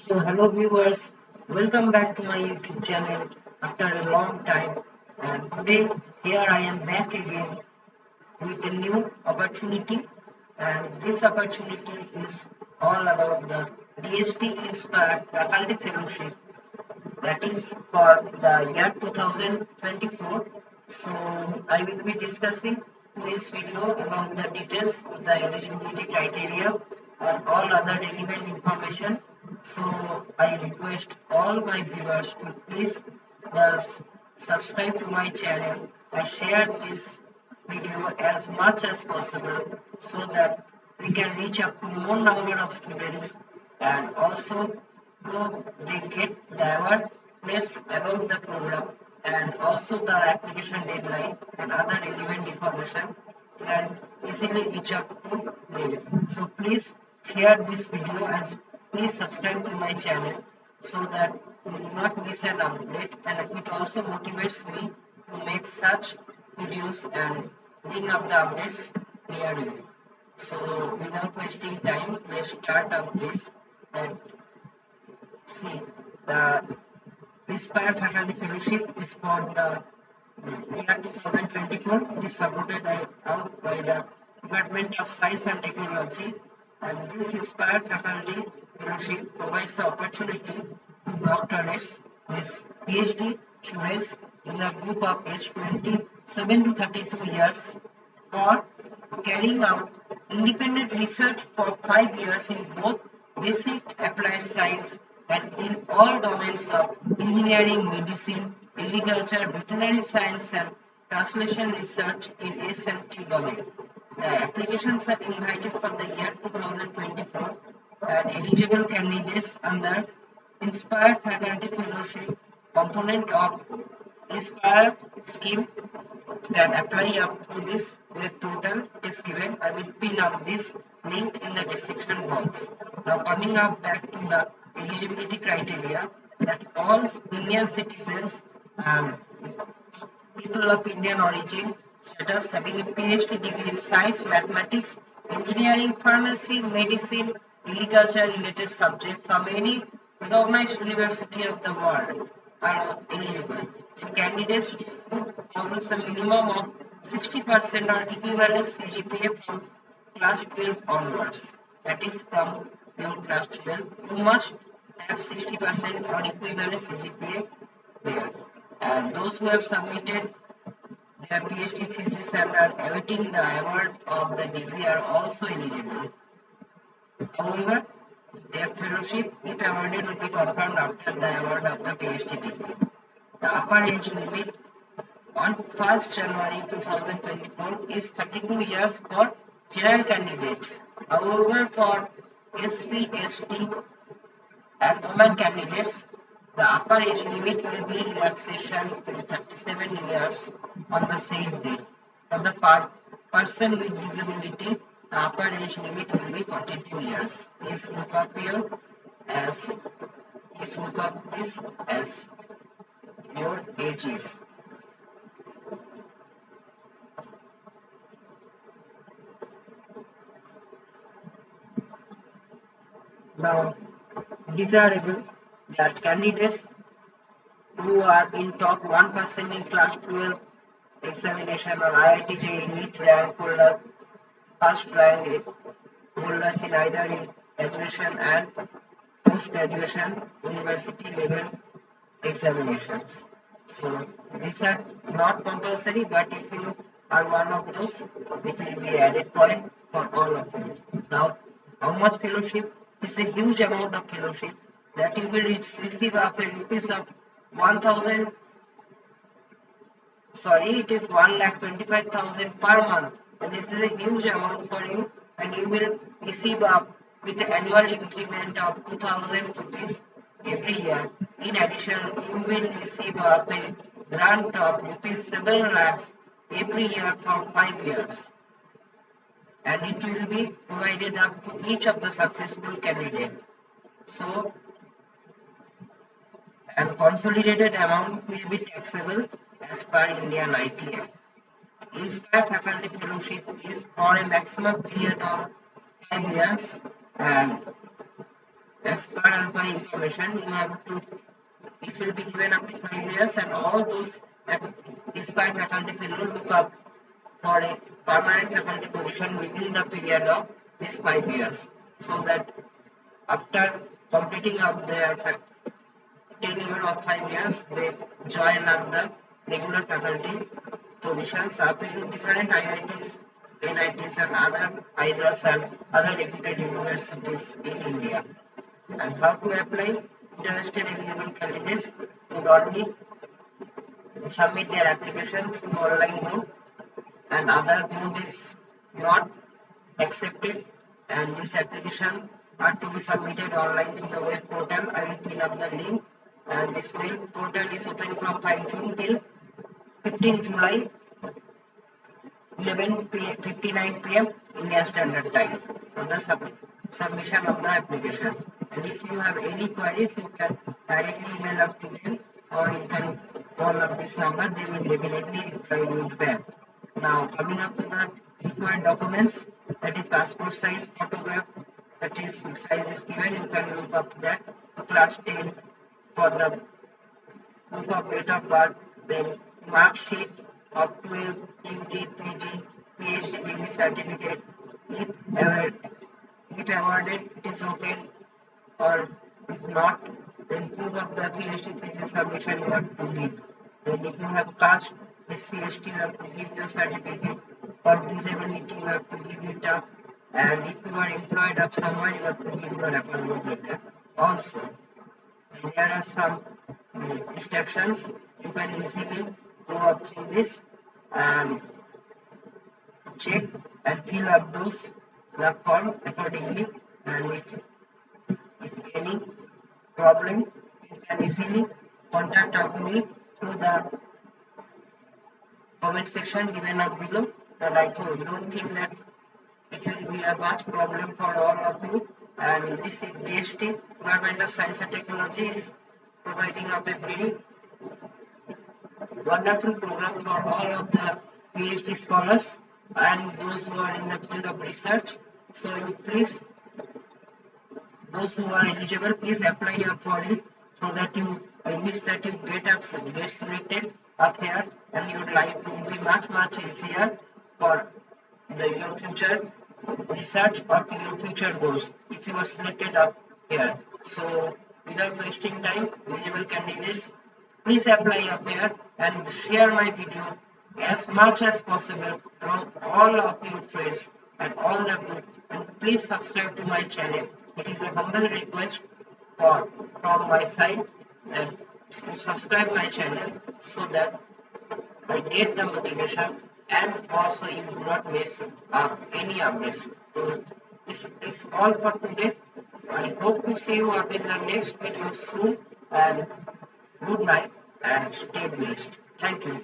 So, hello viewers, welcome back to my YouTube channel after a long time. And today, here I am back again with a new opportunity. And this opportunity is all about the DST Inspired Faculty Fellowship that is for the year 2024. So I will be discussing in this video about the details of the eligibility criteria and all other relevant information. So I request all my viewers to please subscribe to my channel and share this video as much as possible so that we can reach up to more number of students and also they get the awareness about the program and also the application deadline and other relevant information can easily reach up to them. So please share this video and please subscribe to my channel so that you will not miss an update, and it also motivates me to make such videos and bring up the updates near you. So without wasting time, let's start up this and see the Inspire Faculty Fellowship is for the year 2024. It is supported out by the Department of Science and Technology, and this Inspire Faculty Fellowship provides the opportunity to doctorates with PhD students in a group of age 27 to 32 years for carrying out independent research for 5 years in both basic applied science and in all domains of engineering, medicine, agriculture, veterinary science, and translation research in S&T domain. The applications are invited for the year 2024 and eligible candidates under Inspired Faculty Fellowship component of Inspired scheme can apply up to this web portal is given. I will pin up this link in the description box. Now coming up back to the eligibility criteria that all Indian citizens and people of Indian origin status having a PhD degree in science, mathematics, engineering, pharmacy, medicine, agriculture related subject from any recognized university of the world are eligible. The candidates should possess a minimum of 60% or equivalent CGPA from class 12 onwards. That is from your class 12. You must have 60% or equivalent CGPA there. And those who have submitted their PhD thesis and are awaiting the award of the degree are also eligible. However, their fellowship, if awarded, will be confirmed after the award of the PhD degree. The upper age limit on 1st January 2024 is 32 years for general candidates. However, for SC, ST, and women candidates, the upper age limit will be relaxation to 37 years on the same date. For the person with disability, the upper age limit will be 42 years. Please look up here as please look up this as your age is. Now, desirable that candidates who are in top 1% in class 12 examination or IIT JEE NEET rank holder, first rank holders in either in graduation and post-graduation university level examinations. So these are not compulsory, but if you are one of those, it will be added point for all of you. Now, how much fellowship? It's a huge amount of fellowship that you will receive after rupees of 1000. Sorry, it is 1,25,000 per month, and this is a huge amount for you, and you will receive with the annual increment of 2,000 rupees every year. In addition, you will receive a grant of rupees 7 lakhs every year for 5 years, and it will be provided up to each of the successful candidate. So, and consolidated amount will be taxable as per Indian IT Act. Inspired Faculty Fellowship is for a maximum period of 5 years, and As per as my information, you have to, it will be given up to 5 years, and all those expired faculty will look up for a permanent faculty position within the period of these 5 years, so that after completing of their tenure of 5 years, they join up the regular faculty positions up in different IITs, NITs, and other ISAs and other reputed universities in India. And how to apply? Interested eligible candidates would only submit their application through online mode, and other mode is not accepted, and this application are to be submitted online to the web portal. I will pin up the link, and this web portal is open from 5 June till 15 July 11:59 p.m. India Standard Time for the submission of the application. And if you have any queries, you can directly email up to them, or you can call up this number. They will definitely reply you back. Now, coming up to the required documents, that is passport size photograph, that is size is given. You can look up that. Class 10 for the proof of date of birth, then mark sheet of 12, UG, PG, PhD degree certificate. If awarded, if awarded, it is okay, or if not, then proof of the PhD thesis submission you have to give. Then if you have caste, SC/ST, you have to give your certificate. For disability, you have to give it up. And if you are employed of someone, you have to give your appointment letter also. And there are some instructions. You can easily go up through this and check and fill up those the form accordingly. And if any problem, you can easily contact of me through the comment section given up below. And I don't think that it will be a much problem for all of you. And this is DST, Department of Science and Technology, is providing up a very wonderful program for all of the PhD scholars and those who are in the field of research. So please, those who are eligible, please apply for it, so that you, I wish that you get selected up here, and your life will be much easier for your future research or your future goals if you are selected up here. So without wasting time, eligible candidates, please apply up here and share my video as much as possible among all of your friends and all the group, and please subscribe to my channel. It is a humble request from my side that you subscribe my channel, so that I get the motivation, and also you do not miss any updates. So this is all for today. I hope to see you up in the next video soon, and good night and stay blessed. Thank you.